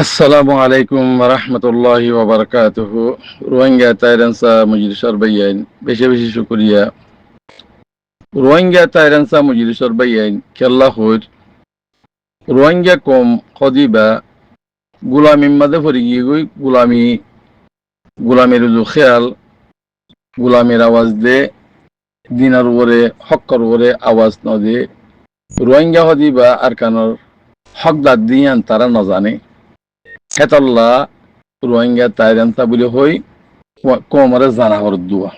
আসসালামু আলাইকুম রহমতুল্লাহি ওবরকাতুহু। রোহিঙ্গা তাইরানসা মজলিসর বাইয়াইন বেশি বেশি শুকরিয়া। রোহিঙ্গা তাইরানসা মজলিসর বাইয়াইন কেল্লা হইর রোহিঙ্গা কম কদিবা গুলামি মাদে ফরি গিয়ে গই গুলামির রুজু খেয়াল গুলামির আওয়াজ দে দিনার উপরে হক্কর উপরে আওয়াজ ন দে রোহিঙ্গা হদিবা আর কানোর হকদার দিয়ান তারা নজানে হেতল্লা রোহিঙ্গা তাইরানসা বলে হই কমরে জানা হর দুয়া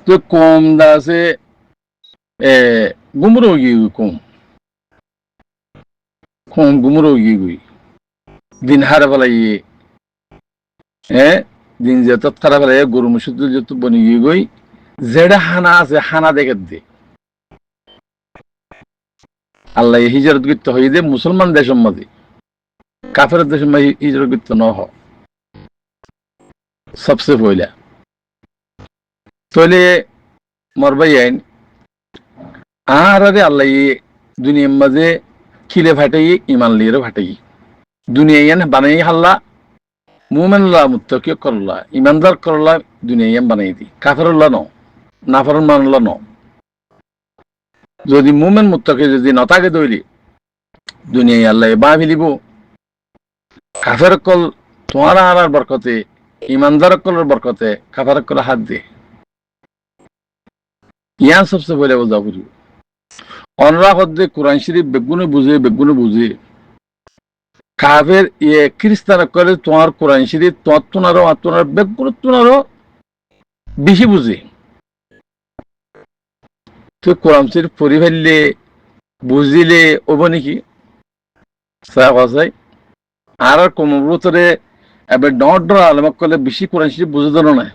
তো কম দাসে গুমরো গিয়ে কম গুমরো গিয়ে দিন হারে ফেলাই দিন যে তৎকারা ফেলাই গরু মুসুদ যত বনি গিয়ে গই যেটা হানা আছে হানা দেখে দে আল্লাহ হিজরত করতে হয়ে দে মুসলমান দেশের মাঝে কাফের দেশের মাঝে হিজরত করতে ন হ সবসে পয়লা তাহলে মরবাই আইন আর আরে আল্লাহ দুনিয়ার মাঝে খিলে ফাটাই ইমান লিয়ে ফাটাই দুনিয়া ইয়ান বানাই হাল্লা মুমেনল্লাহ মুত্তাকি করল্লা ইমানদার করল্লা দুনিয়া ইয়ান বানাই দি কাফেরুল্লাহ ন নাফরন মানল্লাহ ন যদি মুমেন মুত্তাকি যদি নতাকে দইলি দুনিয়া আল্লাহ বা ফেলিব কাফের কল তোমার আর বরকতে ইমানদার কলের বরকতে কাফের কল হাত দে ইয়ান সবসে পয়লা বোঝা বুঝব অনরা হদ্দে কোরআন শরীফ বেগুনে বুঝে কাফের খ্রিস্টান করে তোমার কোরআন শরীফ তোমার বেগুন তোনারও বেশি বুঝে তো কোরআন শরীফ পড়ি ফেললে বুঝিলে ওব নাকি আর কমরে এবার ডর আলমাক করলে বেশি কোরআন শরীফ বুঝে দিল না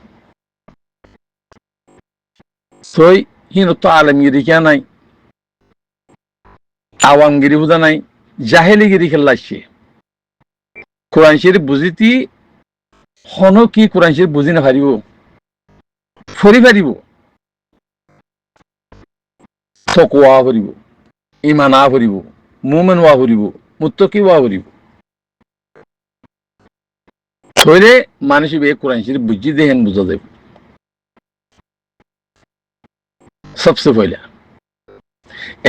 সই হিন তো আলমগিরি কে নাই আওয়ামগিরি বুঝা নাই জাহেলিগিরি খেলা আসছে কোরআন শরীফ বুঝিতি হন কি কোরআন শরীফ বুঝি না পারিব ফরি পারিব তকওয়া করিব ইমান করিব মুমেন করিব মুত্তাকি করিব তইলে মানুষ কোরআন শরীফ বুঝি দেহেন বুঝা দেব সবসে পয়লা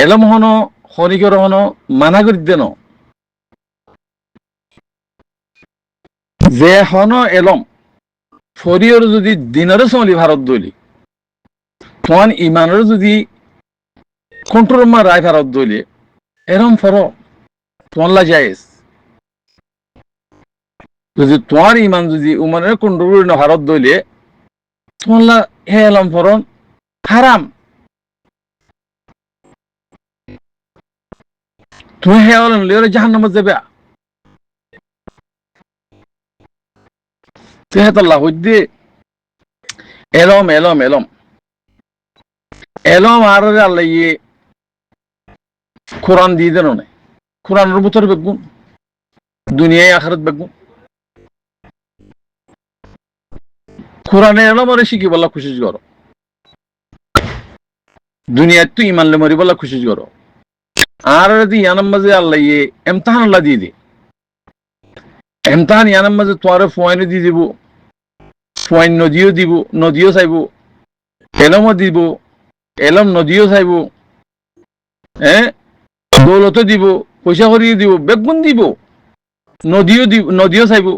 এলম হন হরিকর হন মানা করি দেন যে হন এলম ফরিয়র যদি দিনের চলি ভারত দলি তখন ইমানের যদি কন্ট্রোল মা রায় ভারত দলি এরম ফর তোমাল্লা যাইস যদি তোমার ইমান যদি উমানের কন্ট্রোল না ভারত দইলে তোমাল্লা হে এলম ফরন হারাম তুমি হে এলম লিওরে জাহান্নামে যাবে তেহাতাল্লাহ হইদে এলম আর আল্লাহ কোরআন দিয়ে দেন না কোরআনের ভিতরে বেগুন দুনিয়ায় আখরাত বেগুন কোরআনে এলম আর শিখি বলা খুশি করো দুনিয়ায় তো ইমানলে মরি বলা খুশি করো আর যদি ইয়ানাম মাঝে আল্লাহ এমতাহান আল্লাহ দিয়ে দে এমতাহান ইয়ানাম মাঝে তোমার ফোয়াইনে দিয়ে দিব ফোয়াইন নদীও চাইব এলমও দিব এলম নদীও চাইব দৌলতো দিব পয়সা করিয়ে দিব বেগুন দিব নদীও চাইব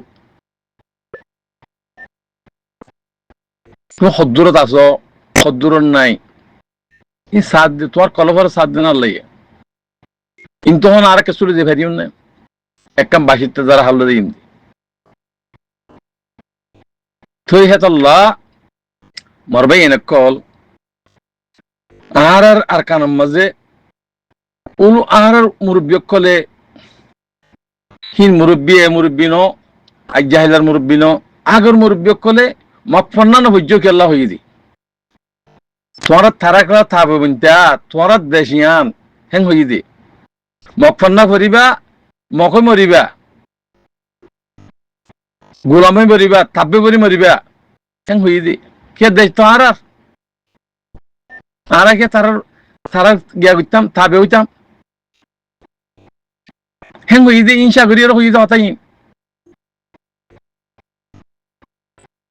তুমি সদ্দূরত আছ সদ্দূরত নাই এই সাত দিয়ে তোমার কলফার 7 দিন আর লাগে কিন্তু তখন আর একটা চলে যে ফেরিও না এক কাম বাসিতে যারা হাল্লা দিই থই হেতল্লাহ মরবাই এনে কল আর কানাম মাঝে উল আর মুরব্বী কলে হিন মুরব্বী ন আজাহিলার মুরব্বী ন আগর মুরব্বী কলে মকফন্না নবজ্য কেল্লা হয়ে দি তোমার থারাকরা থাকবে বিনতা তোমার দেশিয়ান হেন হয়ে দি মকফন্না ভরিবা মকই মরিবা গোলামে মরিবা থাকবে বরি মরিবা হেন হয়ে দি কে দেশ তো আর কে তারা গিয়া করতাম থাকবে হইতাম হেন হইদে ইনশা করিয়ে হইদে হতাই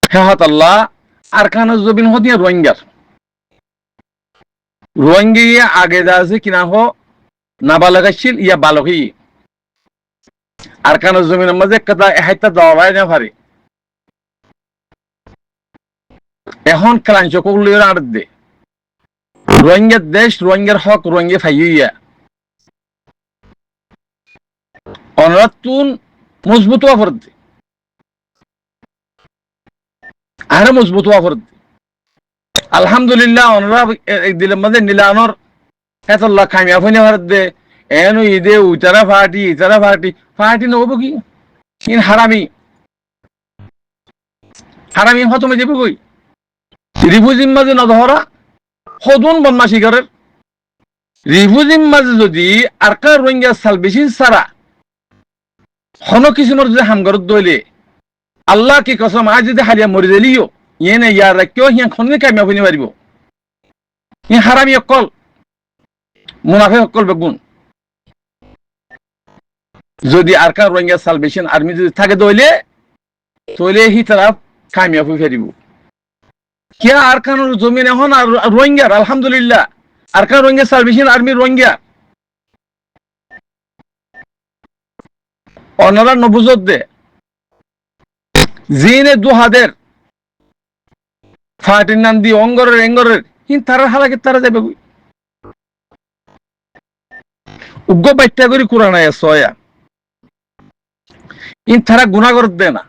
হেহত আল্লাহ আর কান জবিন হতিয়া রোহিঙ্গার রোহিঙ্গা আগে যা আছে কিনা হো নাবালক ইয়া বালকই আর কান জমিনের মাঝে কথা হাইতা দেওয়া না পারে এখন ক্লাঞ্চ করলে আর দে রোহিঙ্গার দেশ রোহিঙ্গার হক রোহিঙ্গা ফাইয়া অনরাতুন মজবুত হওয়া দে আরে মজবুত হওয়া দে আলহামদুলিল্লাহ অনরা দিলের মাঝে নীলানোর এতল্লাহ কামিয়া ফইনে ভারত দে এন ঈদে উতারা ফাটি ইতারা ফাটি ফাটি নব কি ইন হারামি হারামি হতমে যাবে কই রিফুজিম মাঝে নধরা সদুন বদমাশি করে রিফুজিম মাঝে যদি আর কার রোহিঙ্গা সালবেশিন সারা হন কিসিমর যদি হামগরত দইলে আল্লাহ কি কসম আজ যদি হারিয়া মরি দিলিও ইয়ে নে ইয়ার রাখিও হিয়া খনে কামিয়া ফইনে পারিব ই হারামি অকল মুনাফে অকল বেগুন যদি আর কার রোহিঙ্গা সালবেশন আর্মি যদি থাকে দইলে তইলে হি তারা কামিয়াব হয়ে ফেরিব কে আর কান জমিন এখন আর রোহিঙ্গার আলহামদুলিল্লাহ আর কান রোহিঙ্গা সালবেশন আর্মি রোহিঙ্গা অনারা নবুজত দে জিনে দুহাদের ফাটির নাম দি অঙ্গরের এঙ্গরের কিন্তু তারা হালাকে তারা যাবে উগ্র বাচ্চা করি কোরআন সয়া ইন তারা গুণা করত দে না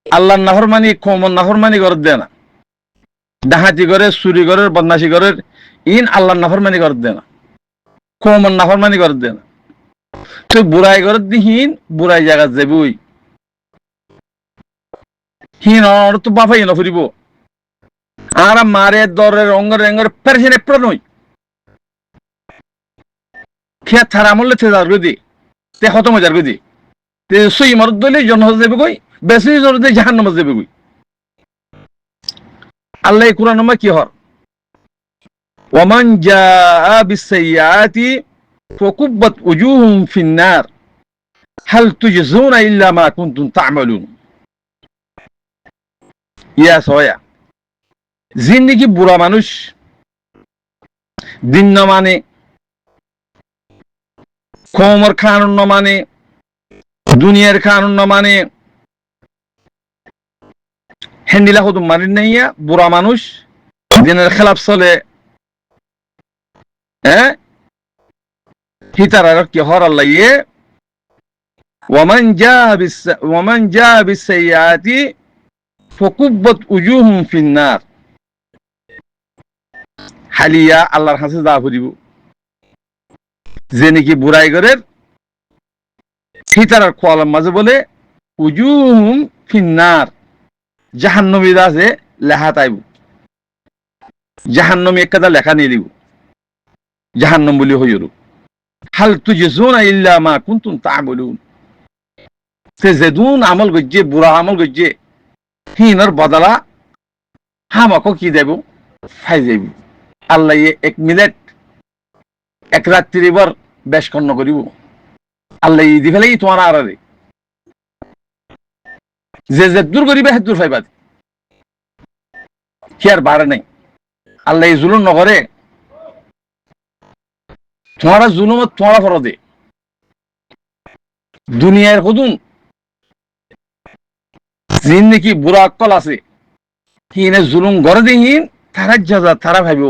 আল্লাহর নাফরমানি কমন নাফরমানি করত দে না ডাহাতি করে চুরি করে বদমাশি করে ইন আল্লাহর নাফরমানি করত দে না কমন নাফরমানি করত দে না তুই বুড়াই করত দিহীন বুড়াই জায়গা যাবই হিন তো বাফাই না ফুরিব আর মারে দরের অঙ্গর এঙ্গর পেরেছেন এপ্র নই খেয়া থারা আমলে থে যার গদি তে খতম হয়ে যার গদি তে সই মরদ দলে জন হয়ে যাবে কই বেশি জোর দিয়ে জাহান্নাম হয়ে যাবে কই আল্লাহ কুরআন মা কি হর ওয়ামান জাআ বিসসাইয়াতি ফাকুব্বাত উজুহুম ফিন্নার হাল তুজজুনা ইল্লা মা কুনতুম তা'মালুন ইয়া সয়া জিন্দেগি বুড়া মানুষ দিন ন মানে কমর কানুন ন মানে দুনিয়ার কানুন ন মানে হেন্দিলা হতো মারিন নাইয়া বুড়া মানুষ দিনের খেলাফ চলে হ্যাঁ হিতার আর কি হর আল্লাহ ইয়ে ওয়ামান জা বিসসাইয়াতি ফাকুব্বাত উজুহুম ফিন্নার হালিয়া আল্লাহর কাছে যা ফুরিব যে নাকি বুড়াই করে হিতার কোয়ালার মাঝে বলে উজুহুম ফিন্নার জাহান্নমী আছে লেখা তাইব জাহান্নমী এক কথা লেখা নিয়ে দিব জাহান্নম বলি হইর হাল তুজজুনা ইল্লা মা কুনতুম তা'মালুন সে যেদুন আমল গজ্জে বুড়া আমল গজ্জে হিনর বদলা হামাকো কি দেব ফাই যাইব আল্লাহ এক মিনিট এক রাত্রি বর বেশ কর্ণ করিব আল্লাহ দি ফেলাই তোমার আড়ারে যে দূর করিবে হে দূর ফাইবা কি আর বাড়ে নাই আল্লাহ জুলুম নকরে তোমারা জুলুম তোমারা ফরদে দুনিয়ার কদুন জিন নাকি বুড়া অক্কল আছে হিনে জুলুম গড়ে দিহীন তারার যাজা তারা ভাইব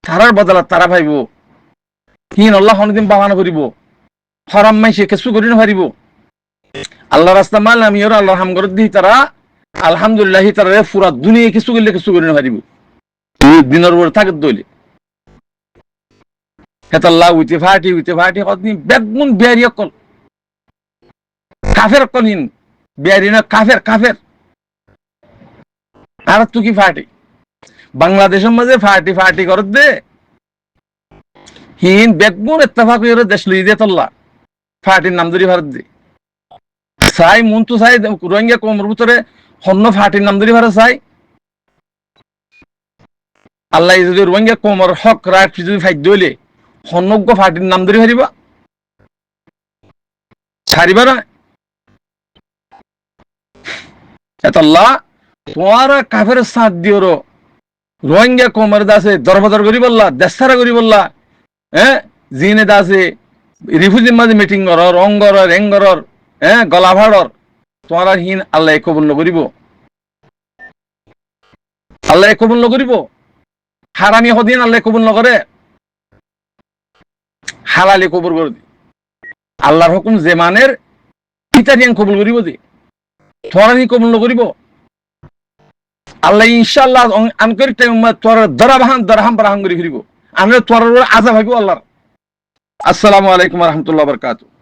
তারার বদলা তারা ভাইব হিন আল্লাহ হনদিন বাহানা করিব হরাম মাইসে কিছু করি না পারিব আল্লাহ রাস্তা মাল আমি ওরা আল্লাহ হাম করে দিই তারা আলহামদুলিল্লাহ তারা পুরা দুনিয়া কিছু করলে কিছু করি না পারিব দিনের উপরে থাকে দইলে হেতাল্লাহ উইতে ফাটি কতদিন বেগুন বিয়ারি অকল কাফের অকল হিন বিয়ারি না কাফের কাফের আর তু কি ফাটি বাংলাদেশের মাঝে ফাটি করত দে হিন বেগুন ইত্তেফাক করে দেশ লই দে তল্লা ফাটির নাম ধরি ভারত দে চাই মন তো চাই রোহিঙ্গা কমর ভিতরে হন্য ফাটির নাম ধরি ভারত চাই আল্লাহ যদি রোহিঙ্গা কমর হক রাইট যদি ফাইট দইলে হন্যজ্ঞ ফাটির নাম ধরি হারিবা ছাড়িবা না এতল্লা তোমারা কাফের সাথ দিও রোহিঙ্গা কোমর দাসে দরবদর করি বললা দেশারা করি বললা হ্যাঁ জিনে দাসে রিফিউজি মাঝে মিটিং কর রঙ্গর রেঙ্গর হ্যাঁ গলা ভাড়র তোমার হিন আল্লাহ কবুল করিব আল্লাহ কবুল করিব হারামি হদিন আল্লাহ কবুল নকরে হালালি কবুল করে দি আল্লাহর হুকুম যে মানের ইতারিয়ান কবুল করিব দি তোমার হি কবুল করিব আল্লাহ ইনশাআল্লাহ আনকরি টাইম তোর দরাহাম বারাহাম করি ফিরিব আমরা তোর আজাব হইব আল্লাহর আসসালামু আলাইকুম ওয়া রাহমাতুল্লাহি ওয়া বারাকাতুহু